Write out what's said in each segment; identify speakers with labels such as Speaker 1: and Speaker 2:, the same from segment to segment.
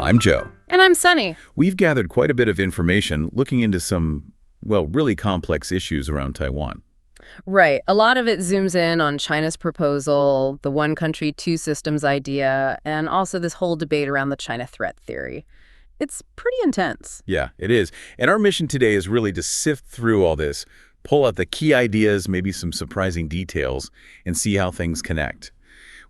Speaker 1: I'm Joe.
Speaker 2: And I'm Sunny.
Speaker 1: We've gathered quite a bit of information looking into some, well, really complex issues around Taiwan.
Speaker 2: Right. A lot of it zooms in on China's proposal, the one country, two systems idea, and also this whole debate around the China threat theory. It's pretty intense.
Speaker 1: Yeah, it is. And our mission today is really to sift through all this, pull out the key ideas, maybe some surprising details, and see how things connect.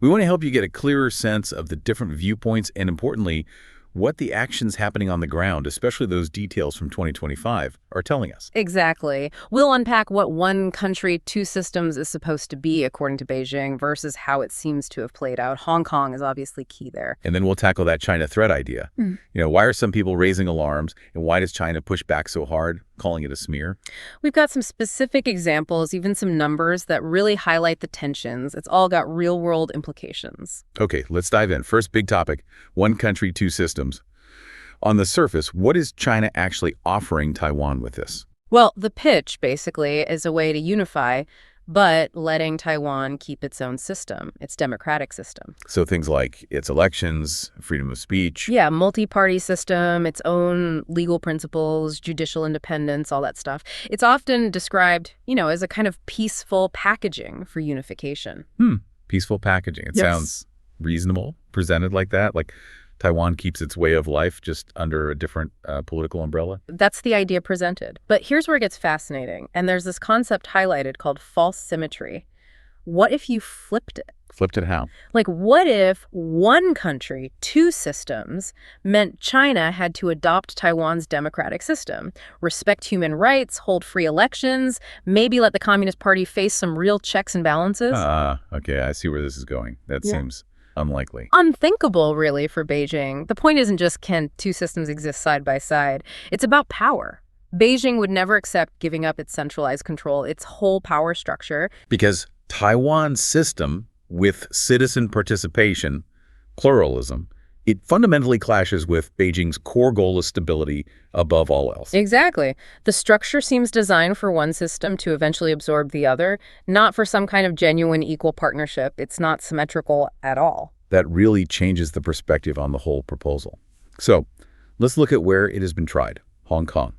Speaker 1: We want to help you get a clearer sense of the different viewpoints and, importantly, what the actions happening on the ground, especially those details from 2025, are telling us.
Speaker 2: Exactly. We'll unpack what one country, two systems is supposed to be, according to Beijing, versus how it seems to have played out. Hong Kong is obviously key there.
Speaker 1: And then we'll tackle that China threat idea. Why are some people raising alarms, and why does China push back so hard, calling it a smear?
Speaker 2: We've got some specific examples, even some numbers that really highlight the tensions. It's all got real-world implications.
Speaker 1: Okay, let's dive in. First big topic, one country, two systems. On the surface, what is China actually offering Taiwan with this?
Speaker 2: Well, the pitch, basically, is a way to unify, but letting Taiwan keep its own system, its democratic system.
Speaker 1: So things like its elections, freedom of speech.
Speaker 2: Yeah, multi-party system, its own legal principles, judicial independence, all that stuff. It's often described, as a kind of peaceful packaging for unification.
Speaker 1: Peaceful packaging. It
Speaker 2: Yes.
Speaker 1: sounds reasonable, presented like that, like Taiwan keeps its way of life just under a different political umbrella.
Speaker 2: That's the idea presented. But here's where it gets fascinating. And there's this concept highlighted called false symmetry. What if you flipped it?
Speaker 1: Flipped it how?
Speaker 2: Like, what if one country, two systems meant China had to adopt Taiwan's democratic system, respect human rights, hold free elections, maybe let the Communist Party face some real checks and balances?
Speaker 1: Okay, I see where this is going. That seems unlikely.
Speaker 2: Unthinkable, really, for Beijing. The point isn't just can two systems exist side by side. It's about power. Beijing would never accept giving up its centralized control, its whole power structure.
Speaker 1: Because Taiwan's system, with citizen participation, pluralism, it fundamentally clashes with Beijing's core goal of stability above all else.
Speaker 2: Exactly. The structure seems designed for one system to eventually absorb the other, not for some kind of genuine equal partnership. It's not symmetrical at all.
Speaker 1: That really changes the perspective on the whole proposal. So let's look at where it has been tried, Hong Kong.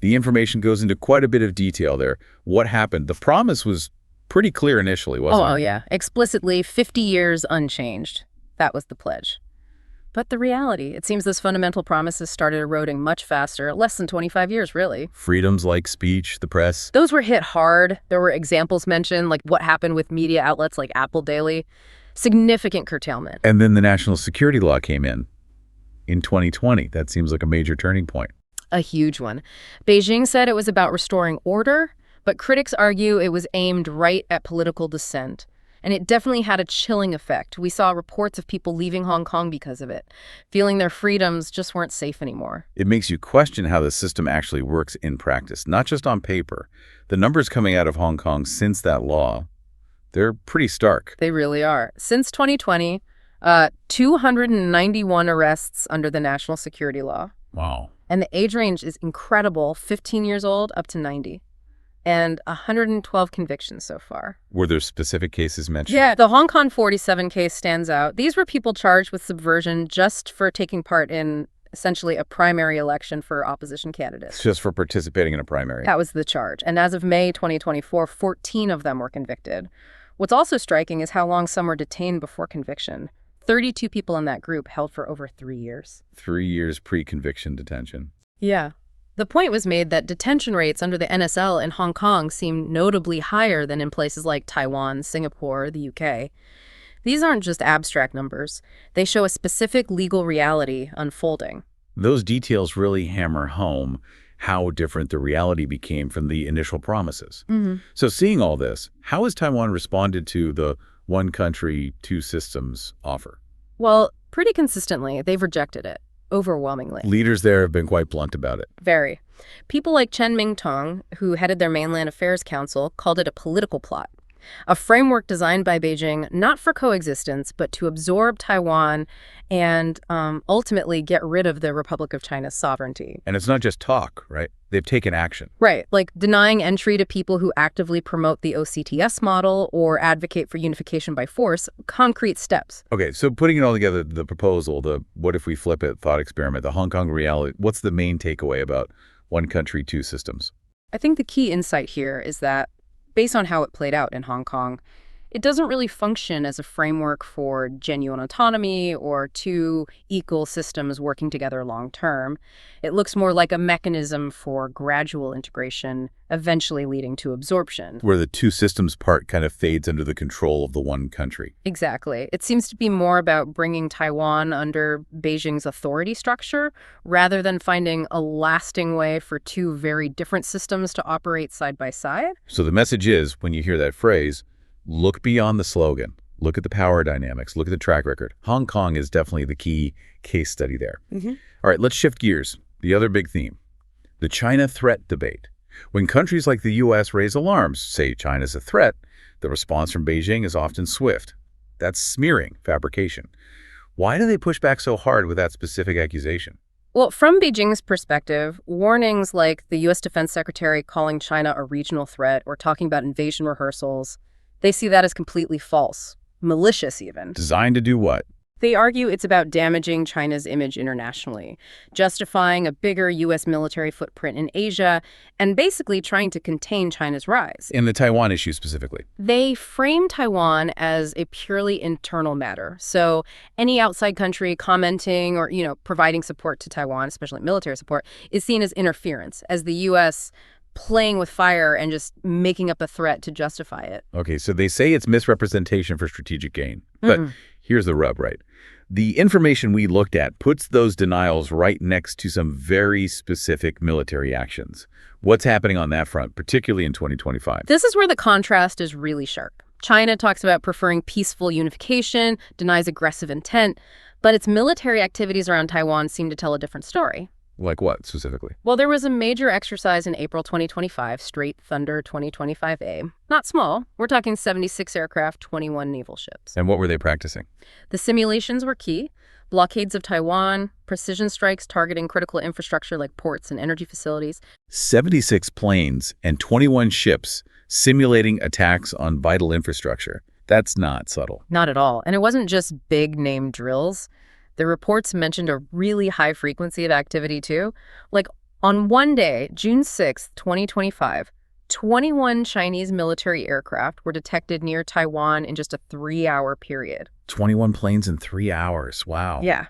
Speaker 1: The information goes into quite a bit of detail there. What happened? The promise was pretty clear initially, wasn't it?
Speaker 2: Oh, yeah. Explicitly, 50 years unchanged. That was the pledge. But the reality, it seems those fundamental promises started eroding much faster, less than 25 years, really.
Speaker 1: Freedoms like speech, the press.
Speaker 2: Those were hit hard. There were examples mentioned, like what happened with media outlets like Apple Daily. Significant curtailment.
Speaker 1: And then the national security law came in 2020. That seems like a major turning point.
Speaker 2: A huge one. Beijing said it was about restoring order, but critics argue it was aimed right at political dissent. And it definitely had a chilling effect. We saw reports of people leaving Hong Kong because of it, feeling their freedoms just weren't safe anymore.
Speaker 1: It makes you question how the system actually works in practice, not just on paper. The numbers coming out of Hong Kong since that law, they're pretty stark.
Speaker 2: They really are. Since 2020, 291 arrests under the national security law.
Speaker 1: Wow.
Speaker 2: And the age range is incredible, 15 years old up to 90. And 112 convictions so far.
Speaker 1: Were there specific cases mentioned?
Speaker 2: Yeah, the Hong Kong 47 case stands out. These were people charged with subversion just for taking part in essentially a primary election for opposition candidates.
Speaker 1: Just for participating in a primary.
Speaker 2: That was the charge. And as of May 2024, 14 of them were convicted. What's also striking is how long some were detained before conviction. 32 people in that group held for over 3 years.
Speaker 1: 3 years pre-conviction detention.
Speaker 2: Yeah. The point was made that detention rates under the NSL in Hong Kong seem notably higher than in places like Taiwan, Singapore, the UK. These aren't just abstract numbers. They show a specific legal reality unfolding.
Speaker 1: Those details really hammer home how different the reality became from the initial promises. So seeing all this, how has Taiwan responded to the one country, two systems offer?
Speaker 2: Well, pretty consistently, they've rejected it. Overwhelmingly.
Speaker 1: Leaders there have been quite blunt about it.
Speaker 2: Very. People like Chen Mingtong, who headed their Mainland Affairs Council, called it a political plot. A framework designed by Beijing not for coexistence, but to absorb Taiwan and ultimately get rid of the Republic of China's sovereignty.
Speaker 1: And it's not just talk, right? They've taken action.
Speaker 2: Right, like denying entry to people who actively promote the OCTS model or advocate for unification by force, concrete steps.
Speaker 1: Okay, so putting it all together, the proposal, the what if we flip it thought experiment, the Hong Kong reality, what's the main takeaway about one country, two systems?
Speaker 2: I think the key insight here is that, based on how it played out in Hong Kong, it doesn't really function as a framework for genuine autonomy or two equal systems working together long term. It looks more like a mechanism for gradual integration, eventually leading to absorption.
Speaker 1: Where the two systems part kind of fades under the control of the one country.
Speaker 2: Exactly. It seems to be more about bringing Taiwan under Beijing's authority structure rather than finding a lasting way for two very different systems to operate side by side.
Speaker 1: So the message is, when you hear that phrase, look beyond the slogan. Look at the power dynamics. Look at the track record. Hong Kong is definitely the key case study there. All right, let's shift gears. The other big theme, the China threat debate. When countries like the U.S. raise alarms, say China's a threat, the response from Beijing is often swift. That's smearing, fabrication. Why do they push back so hard with that specific accusation?
Speaker 2: Well, from Beijing's perspective, warnings like the U.S. Defense Secretary calling China a regional threat or talking about invasion rehearsals, they see that as completely false, malicious even.
Speaker 1: Designed to do what?
Speaker 2: They argue it's about damaging China's image internationally, justifying a bigger U.S. military footprint in Asia, and basically trying to contain China's rise.
Speaker 1: In the Taiwan issue specifically.
Speaker 2: They frame Taiwan as a purely internal matter. So any outside country commenting or, providing support to Taiwan, especially military support, is seen as interference, as the U.S. playing with fire and just making up a threat to justify it.
Speaker 1: Okay, so they say it's misrepresentation for strategic gain. But here's the rub, right? The information we looked at puts those denials right next to some very specific military actions. What's happening on that front, particularly in 2025?
Speaker 2: This is where the contrast is really sharp. China talks about preferring peaceful unification, denies aggressive intent, but its military activities around Taiwan seem to tell a different story.
Speaker 1: Like what, specifically?
Speaker 2: Well, there was a major exercise in April 2025, Straight Thunder 2025A. Not small. We're talking 76 aircraft, 21 naval ships.
Speaker 1: And what were they practicing?
Speaker 2: The simulations were key. Blockades of Taiwan, precision strikes targeting critical infrastructure like ports and energy facilities.
Speaker 1: 76 planes and 21 ships simulating attacks on vital infrastructure. That's not subtle.
Speaker 2: Not at all. And it wasn't just big name drills. The reports mentioned a really high frequency of activity, too. Like, on one day, June 6, 2025, 21 Chinese military aircraft were detected near Taiwan in just a 3-hour period.
Speaker 1: 21 planes in 3 hours. Wow.
Speaker 2: Yeah.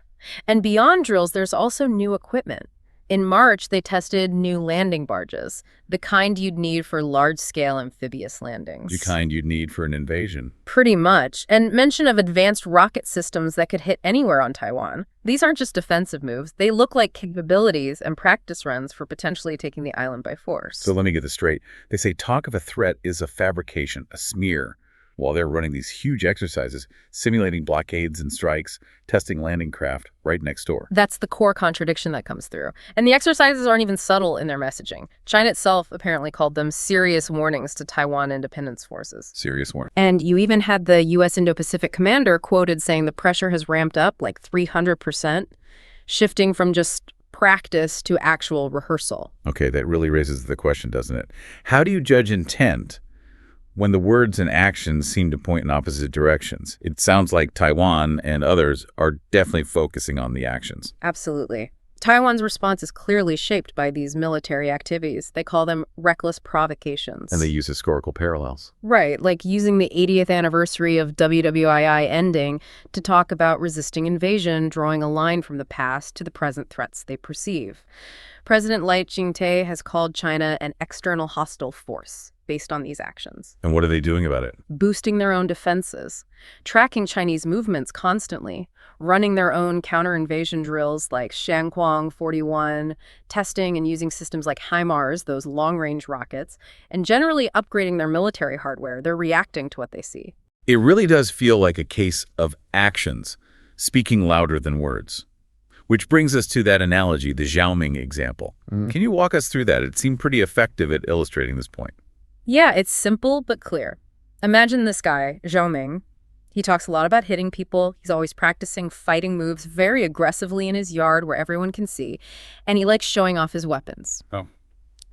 Speaker 2: And beyond drills, there's also new equipment. In March, they tested new landing barges, the kind you'd need for large-scale amphibious landings.
Speaker 1: The kind you'd need for an invasion.
Speaker 2: Pretty much. And mention of advanced rocket systems that could hit anywhere on Taiwan. These aren't just defensive moves. They look like capabilities and practice runs for potentially taking the island by force.
Speaker 1: So let me get this straight. They say talk of a threat is a fabrication, a smear, while they're running these huge exercises, simulating blockades and strikes, testing landing craft right next door.
Speaker 2: That's the core contradiction that comes through. And the exercises aren't even subtle in their messaging. China itself apparently called them serious warnings to Taiwan independence forces.
Speaker 1: Serious warning.
Speaker 2: And you even had the U.S. Indo-Pacific commander quoted saying the pressure has ramped up like 300%, shifting from just practice to actual rehearsal.
Speaker 1: Okay, that really raises the question, doesn't it? How do you judge intent when the words and actions seem to point in opposite directions? It sounds like Taiwan and others are definitely focusing on the actions.
Speaker 2: Absolutely. Taiwan's response is clearly shaped by these military activities. They call them reckless provocations.
Speaker 1: And they use historical parallels.
Speaker 2: Right, like using the 80th anniversary of WWII ending to talk about resisting invasion, drawing a line from the past to the present threats they perceive. President Lai Ching-te has called China an external hostile force based on these actions.
Speaker 1: And what are they doing about it?
Speaker 2: Boosting their own defenses, tracking Chinese movements constantly, running their own counter-invasion drills like Shanghuang 41, testing and using systems like HIMARS, those long-range rockets, and generally upgrading their military hardware. They're reacting to what they see.
Speaker 1: It really does feel like a case of actions speaking louder than words. Which brings us to that analogy, the Xiaoming example. Can you walk us through that? It seemed pretty effective at illustrating this point.
Speaker 2: Yeah, it's simple but clear. Imagine this guy, Zhao Ming. He talks a lot about hitting people. He's always practicing fighting moves very aggressively in his yard where everyone can see. And he likes showing off his weapons.
Speaker 1: Oh.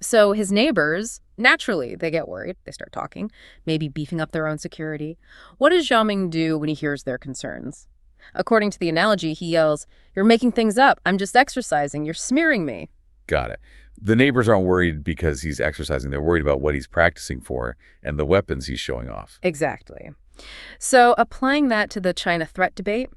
Speaker 2: So his neighbors, naturally, they get worried. They start talking, maybe beefing up their own security. What does Zhao Ming do when he hears their concerns? According to the analogy, he yells, "You're making things up. I'm just exercising. You're smearing me."
Speaker 1: Got it. The neighbors aren't worried because he's exercising. They're worried about what he's practicing for and the weapons he's showing off.
Speaker 2: Exactly. So applying that to the China threat debate,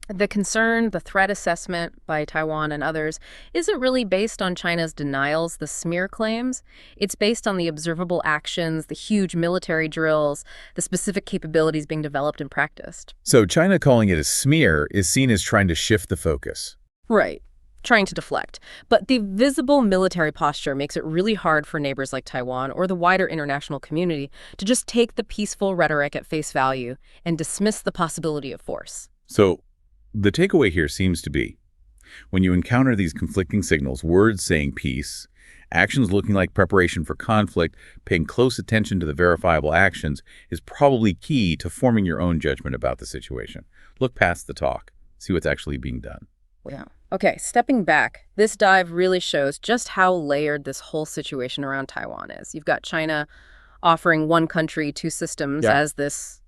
Speaker 2: the concern, the threat assessment by Taiwan and others isn't really based on China's denials, the smear claims. It's based on the observable actions, the huge military drills, the specific capabilities being developed and practiced.
Speaker 1: So China calling it a smear is seen as trying to shift the focus.
Speaker 2: Right. Trying to deflect. But the visible military posture makes it really hard for neighbors like Taiwan or the wider international community to just take the peaceful rhetoric at face value and dismiss the possibility of force.
Speaker 1: So the takeaway here seems to be, when you encounter these conflicting signals, words saying peace, actions looking like preparation for conflict, paying close attention to the verifiable actions is probably key to forming your own judgment about the situation. Look past the talk, see what's actually being done.
Speaker 2: Yeah. Okay, stepping back, this dive really shows just how layered this whole situation around Taiwan is. You've got China offering one country, two systems as this,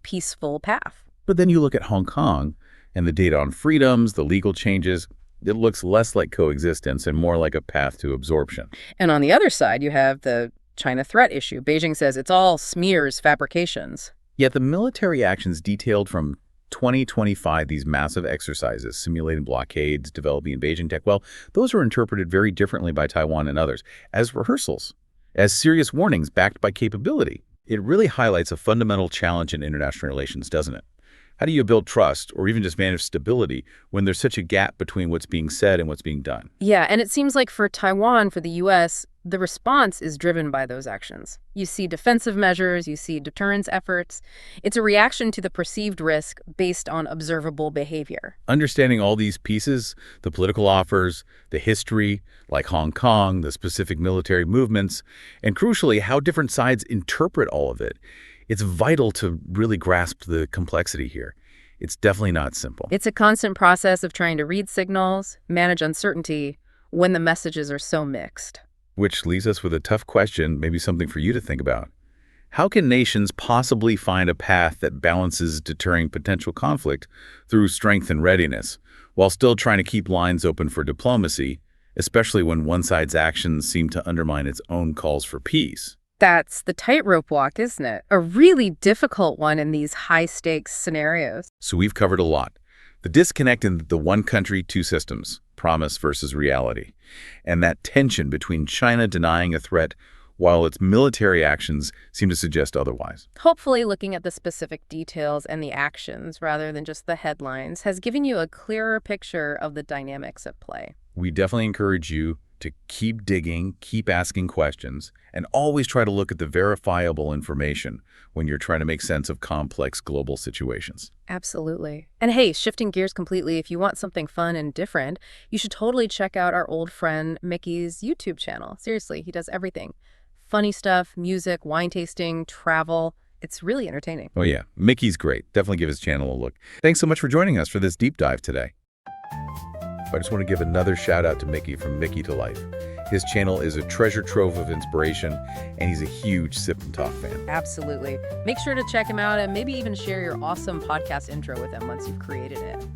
Speaker 2: peaceful path.
Speaker 1: But then you look at Hong Kong and the data on freedoms, the legal changes, it looks less like coexistence and more like a path to absorption.
Speaker 2: And on the other side, you have the China threat issue. Beijing says it's all smears, fabrications.
Speaker 1: Yet the military actions detailed from 2025, these massive exercises, simulating blockades, developing invasion tech, well, those are interpreted very differently by Taiwan and others as rehearsals, as serious warnings backed by capability. It really highlights a fundamental challenge in international relations, doesn't it? How do you build trust or even just manage stability when there's such a gap between what's being said and what's being done?
Speaker 2: Yeah, and it seems like for Taiwan, for the U.S., the response is driven by those actions. You see defensive measures, you see deterrence efforts. It's a reaction to the perceived risk based on observable behavior.
Speaker 1: Understanding all these pieces, the political offers, the history, like Hong Kong, the specific military movements, and crucially, how different sides interpret all of it, it's vital to really grasp the complexity here. It's definitely not simple.
Speaker 2: It's a constant process of trying to read signals, manage uncertainty when the messages are so mixed.
Speaker 1: Which leaves us with a tough question, maybe something for you to think about. How can nations possibly find a path that balances deterring potential conflict through strength and readiness, while still trying to keep lines open for diplomacy, especially when one side's actions seem to undermine its own calls for peace?
Speaker 2: That's the tightrope walk, isn't it? A really difficult one in these high-stakes scenarios.
Speaker 1: So we've covered a lot. The disconnect in the one country, two systems, promise versus reality, and that tension between China denying a threat while its military actions seem to suggest otherwise.
Speaker 2: Hopefully looking at the specific details and the actions rather than just the headlines has given you a clearer picture of the dynamics at play.
Speaker 1: We definitely encourage you to keep digging, keep asking questions, and always try to look at the verifiable information when you're trying to make sense of complex global situations.
Speaker 2: Absolutely. And hey, shifting gears completely, if you want something fun and different, you should totally check out our old friend Micky's YouTube channel. Seriously, he does everything. Funny stuff, music, wine tasting, travel. It's really entertaining.
Speaker 1: Oh yeah, Micky's great. Definitely give his channel a look. Thanks so much for joining us for this deep dive today. I just want to give another shout out to Micky from Micky to Life. His channel is a treasure trove of inspiration, and he's a huge Sip&Talk fan.
Speaker 2: Absolutely. Make sure to check him out and maybe even share your awesome podcast intro with him once you've created it.